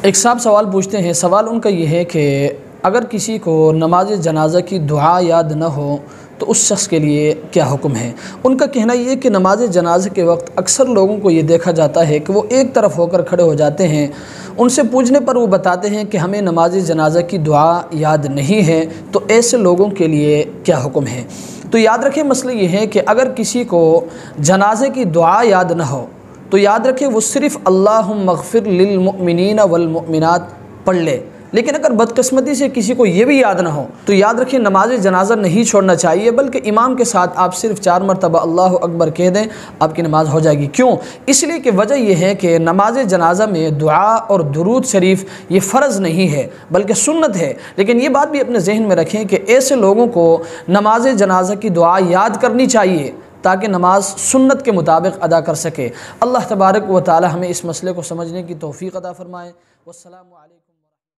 ایک صاحب سوال پوچھتے ہیں، سوال ان کا یہ ہے کہ اگر کسی کو نماز جنازہ کی دعا یاد نہ ہو تو اس شخص کے لیے کیا حکم ہے؟ ان کا کہنا یہ ہے کہ نماز جنازہ کے وقت اکثر لوگوں کو یہ دیکھا جاتا ہے کہ وہ ایک طرف ہو کر کھڑے ہو جاتے ہیں۔ ان سے پوچھنے پر وہ بتاتے ہیں کہ ہمیں نماز جنازہ کی دعا یاد نہیں ہے، تو ایسے لوگوں کے لیے کیا حکم ہے؟ تو یاد رکھیں، مسئلہ یہ ہے کہ اگر کسی کو جنازے کی دعا یاد نہ ہو تو یاد رکھیں وہ صرف اللہم اغفر للمؤمنین والمؤمنات پڑھ لے، لیکن اگر بدقسمتی سے کسی کو یہ بھی یاد نہ ہو تو یاد رکھیں نماز جنازہ نہیں چھوڑنا چاہیے، بلکہ امام کے ساتھ آپ صرف 4 مرتبہ اللہ اکبر کہہ دیں، آپ کی نماز ہو جائے گی۔ کیوں؟ اس لیے کہ وجہ یہ ہے کہ نماز جنازہ میں دعا اور درود شریف یہ فرض نہیں ہے بلکہ سنت ہے۔ لیکن یہ بات بھی اپنے ذہن میں رکھیں کہ ایسے لوگوں کو نماز جنازہ کی دعا یاد کرنی چاہیے تاکہ نماز سنت کے مطابق ادا کر سکے۔ اللہ تبارک و تعالی ہمیں اس مسئلے کو سمجھنے کی توفیق عطا فرمائے۔ والسلام علیکم۔